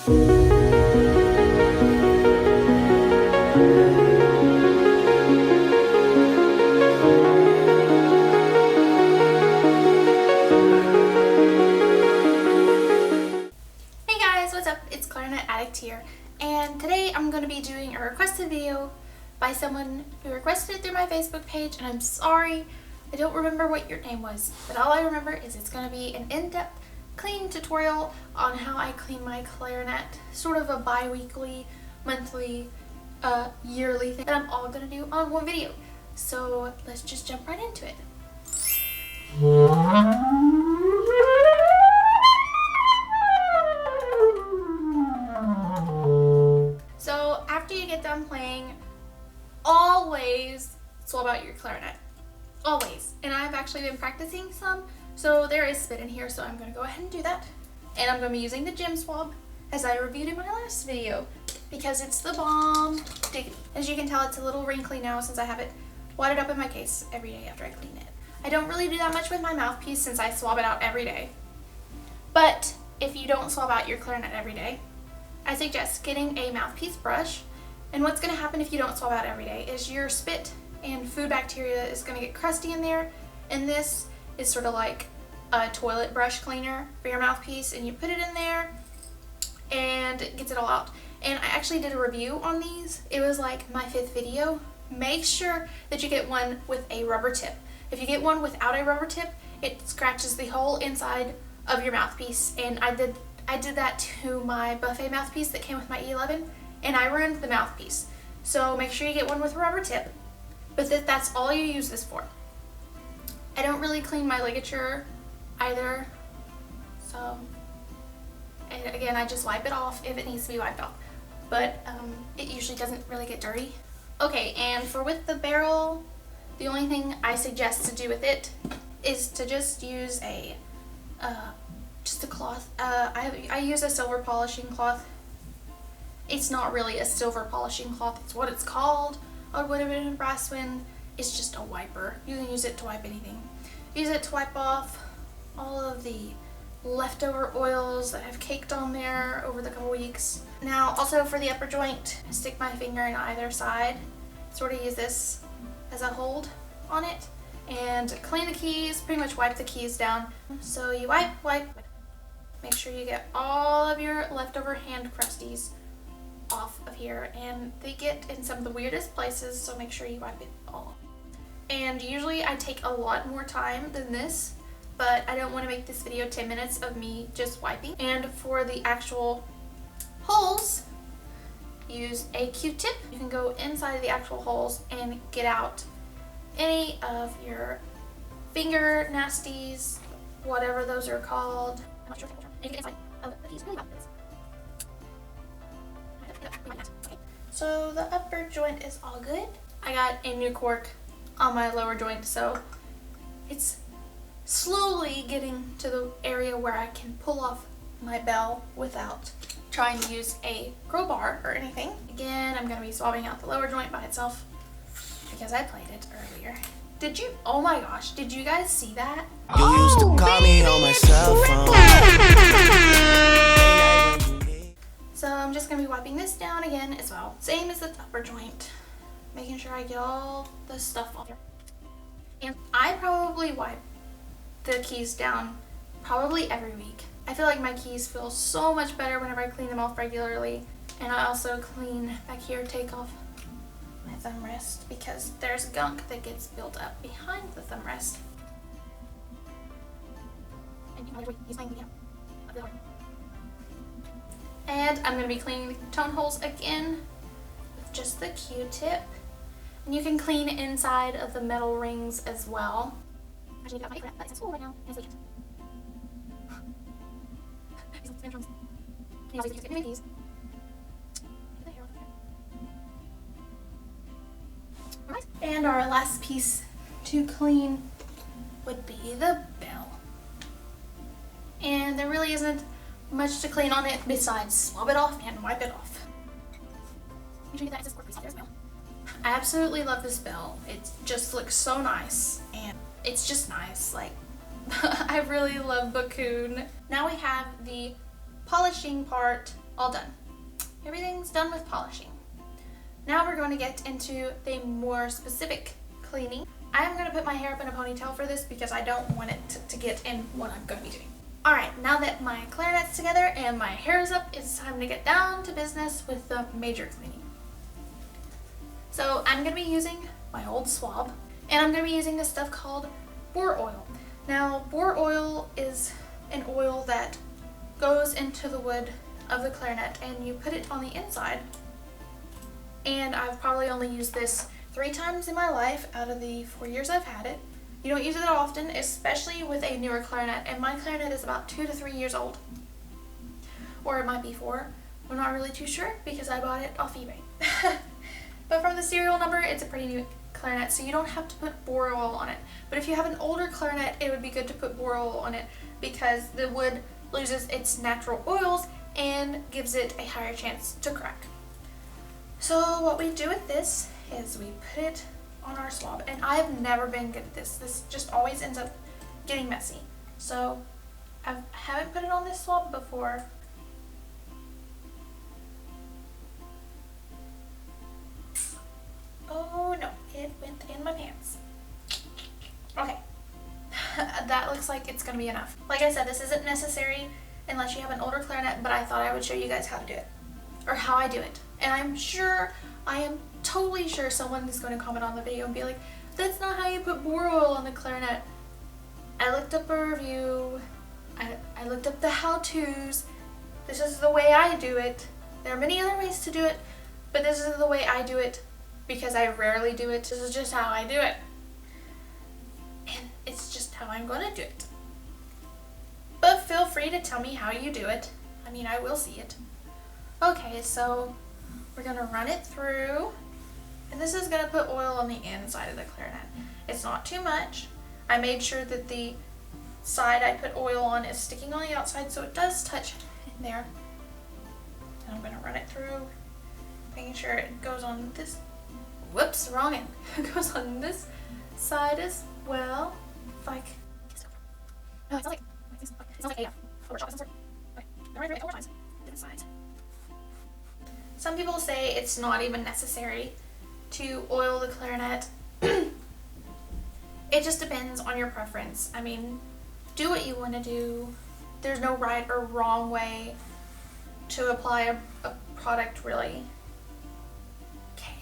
It's ClarinetAddict here, and today I'm going to be doing a requested video by someone who requested it through my Facebook page, and I'm sorry, I don't remember what your name was, but all I remember is it's going to be an in-depth cleaning tutorial on how I clean my clarinet, sort of a bi-weekly, monthly, yearly thing that I'm all going to do on one video. So let's just jump right into it. So after you get done playing, always swab out your clarinet. Always. And I've actually been practicing some, so there is spit in here, so I'm going to go ahead and do that. And I'm going to be using the gem swab as I reviewed in my last video because it's the bomb. As you can tell, it's a little wrinkly now since I have it wadded up in my case every day after I clean it. I don't really do that much with my mouthpiece since I swab it out every day. But if you don't swab out your clarinet every day, I suggest getting a mouthpiece brush. And what's going to happen if you don't swab out every day is your spit and food bacteria is going to get crusty in there. And this is sort of like a toilet brush cleaner for your mouthpiece, and you put it in there and it gets it all out. And I actually did a review on these. It was like my 5th video. Make sure that you get one with a rubber tip. If you get one without a rubber tip, it scratches the whole inside of your mouthpiece, and I did that to my buffet mouthpiece that came with my E11, and I ruined the mouthpiece. So make sure you get one with a rubber tip, but that's all you use this for. I don't really clean my ligature either, so, and again, I just wipe it off if it needs to be wiped off, but it usually doesn't really get dirty. Okay, and for with the barrel, the only thing I suggest to do with it is to just use just a cloth. I use a silver polishing cloth. It's not really a silver polishing cloth, it's what it's called. I would have been a brass one. It's just a wiper. You can use it to wipe anything. Use it to wipe off all of the leftover oils that have caked on there over the couple weeks. Now also for the upper joint, I stick my finger in either side, sort of use this as a hold on it, and clean the keys, pretty much wipe the keys down. So you wipe. Make sure you get all of your leftover hand crusties off of here, and they get in some of the weirdest places, so make sure you wipe it all. And usually I take a lot more time than this, but I don't want to make this video 10 minutes of me just wiping. And for the actual holes, use a Q-tip. You can go inside the actual holes and get out any of your finger nasties, whatever those are called. I'm not sure. And you get inside of the keys really well. Okay. So the upper joint is all good. I got a new cork on my lower joint, so it's slowly getting to the area where I can pull off my bell without trying to use a crowbar or anything. Again, I'm going to be swabbing out the lower joint by itself because I played it earlier. Did you? Oh my gosh, did you guys see that? You used to call me on my cell phone. So I'm just going to be wiping this down again as well. Same as the upper joint. Making sure I get all the stuff off here. And I probably wipe the keys down probably every week. I feel like my keys feel so much better whenever I clean them off regularly. And I also clean back here, take off my thumb rest because there's gunk that gets built up behind the thumb rest. And I'm going to be cleaning the tone holes again with just the Q-tip. And you can clean inside of the metal rings as well. Actually, I've got my apron, but it's at school right now, and so we can't. And our last piece to clean would be the bell. And there really isn't much to clean on it besides swab it off and wipe it off. Make sure you get that squirt piece off there as well. I absolutely love this bell. It just looks so nice, and it's just nice. Like, I really love Bakun. Now we have the polishing part all done. Everything's done with polishing. Now we're going to get into the more specific cleaning. I'm going to put my hair up in a ponytail for this because I don't want it to get in what I'm going to be doing. Alright, now that my clarinet's together and my hair is up, it's time to get down to business with the major cleaning. So I'm going to be using my old swab, and I'm going to be using this stuff called boar oil. Now, boar oil is an oil that goes into the wood of the clarinet, and you put it on the inside. And I've probably only used this 3 times in my life out of the 4 years I've had it. You don't use it that often, especially with a newer clarinet, and my clarinet is about 2 to 3 years old. Or it might be 4. I'm not really too sure because I bought it off eBay. But from the serial number, it's a pretty new clarinet, so you don't have to put boar oil on it. But if you have an older clarinet, it would be good to put boar oil on it because the wood loses its natural oils and gives it a higher chance to crack. So what we do with this is we put it on our swab, and I have never been good at this. This just always ends up getting messy. So I haven't put it on this swab before. Oh no, it went in my pants. Okay, that looks like it's gonna be enough. Like I said, this isn't necessary unless you have an older clarinet, but I thought I would show you guys how to do it, or how I do it. And I am totally sure someone is going to comment on the video and be like, that's not how you put boar oil on the clarinet. I looked up a review, I looked up the how-tos. This is the way I do it. There are many other ways to do it, but this is the way I do it because I rarely do it. This is just how I do it. And it's just how I'm going to do it. But feel free to tell me how you do it. I mean, I will see it. Okay, so we're going to run it through, and this is going to put oil on the inside of the clarinet. It's not too much. I made sure that the side I put oil on is sticking on the outside, so it does touch in there. And I'm going to run it through, making sure it goes on this, whoops, wrong end. It goes on this side as well. Like, no, it smells like AF. Overshot of some sort. Okay, now we're going to do different sides. Some people say it's not even necessary to oil the clarinet. It just depends on your preference. I mean, do what you want to do. There's no right or wrong way to apply a product, really. Okay,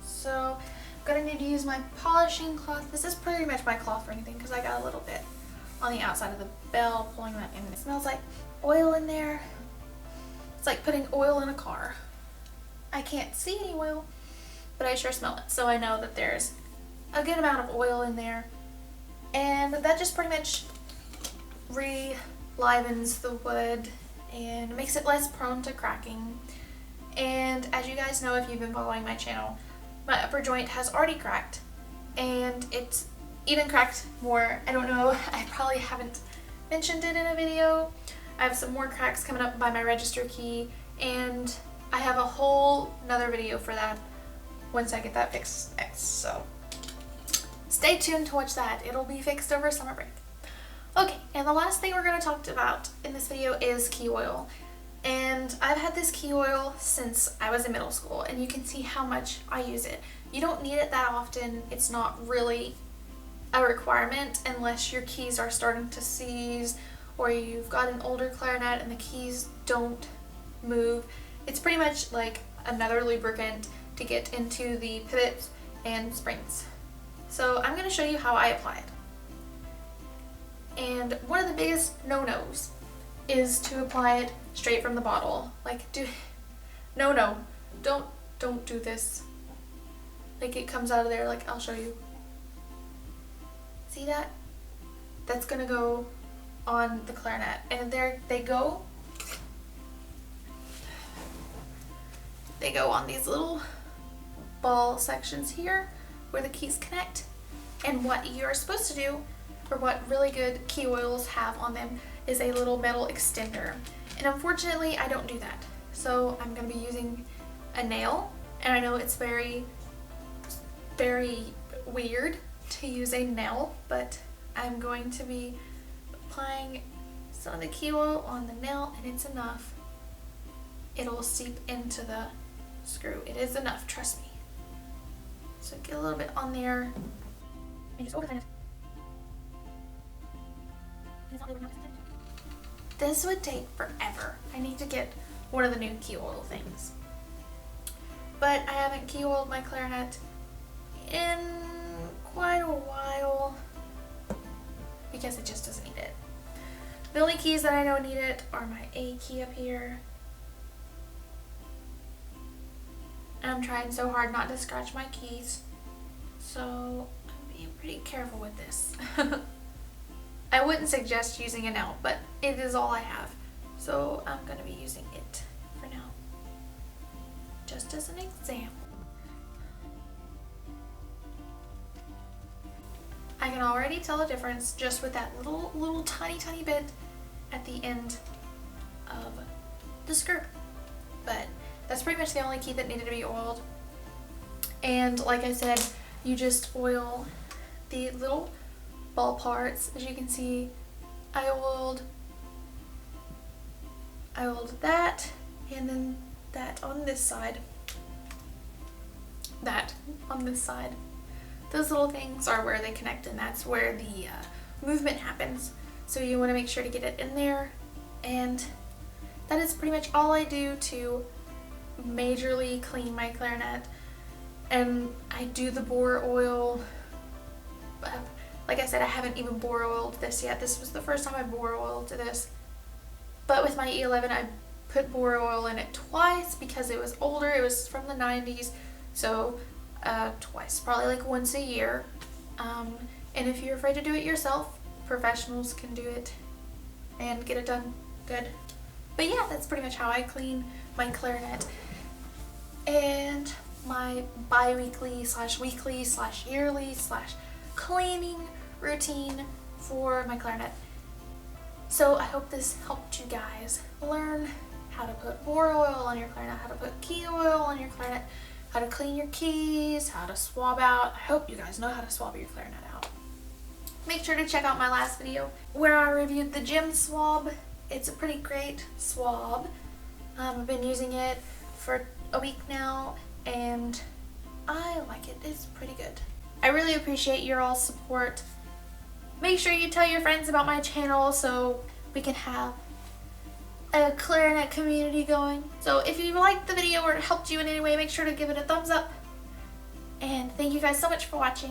so I'm going to need to use my polishing cloth. This is pretty much my cloth for anything because I got a little bit on the outside of the bell pulling that in. It smells like oil in there. It's like putting oil in a car. I can't see any oil, but I sure smell it, so I know that there's a good amount of oil in there. And that just pretty much re-livens the wood and makes it less prone to cracking. And as you guys know, if you've been following my channel, my upper joint has already cracked, and it's even cracked more. I don't know, I probably haven't mentioned it in a video. I have some more cracks coming up by my register key, and I have a whole another video for that once I get that fixed next, so stay tuned to watch that. It'll be fixed over summer break. Okay, and the last thing we're going to talk about in this video is key oil. And I've had this key oil since I was in middle school, and you can see how much I use it. You don't need it that often. It's not really a requirement unless your keys are starting to seize or you've got an older clarinet and the keys don't move. It's pretty much like another lubricant to get into the pivots and springs. So I'm going to show you how I apply it. And one of the biggest no-nos is to apply it straight from the bottle. Like, don't do this. Like, it comes out of there, like, I'll show you. See that? That's gonna go on the clarinet. And there they go. They go on these little ball sections here where the keys connect. And what you're supposed to do, or what really good key oils have on them, is a little metal extender. And unfortunately, I don't do that. So I'm going to be using a nail, and I know it's very, very weird to use a nail, but I'm going to be applying some of the key oil on the nail, and it's enough. it'll seep into the screw. It is enough, trust me. So get a little bit on there and just overcline it. This would take forever. I need to get one of the new key oil things. But I haven't key oiled my clarinet in quite a while because it just doesn't need it. The only keys that I know need it are my A key up here. And I'm trying so hard not to scratch my keys, so I'm being pretty careful with this. I wouldn't suggest using it now, but it is all I have, so I'm going to be using it for now, just as an example. I can already tell the difference just with that little tiny bit at the end of the skirt, but that's pretty much the only key that needed to be oiled. And like I said, you just oil the little ball parts. As you can see, I oiled that, and then that on this side, that on this side. Those little things are where they connect, and that's where the movement happens. So you want to make sure to get it in there, and that is pretty much all I do to majorly clean my clarinet. And I do the bore oil. Like I said, I haven't even bore oiled this yet. This was the first time I bore oiled this. But with my E11, I put bore oil in it twice because it was older. It was from the 90s, so twice, probably like once a year. And if you're afraid to do it yourself, professionals can do it and get it done good. But yeah, that's pretty much how I clean my clarinet. And my bi-weekly / weekly / yearly / cleaning routine for my clarinet. So I hope this helped you guys learn how to put bore oil on your clarinet, how to put key oil on your clarinet, how to clean your keys, how to swab out. I hope you guys know how to swab your clarinet out. Make sure to check out my last video where I reviewed the gem swab. It's a pretty great swab. I've been using it for a week now and I like it. It's pretty good. I really appreciate your all's support. Make sure you tell your friends about my channel so we can have a clarinet community going. So if you liked the video or it helped you in any way, make sure to give it a thumbs up. And thank you guys so much for watching.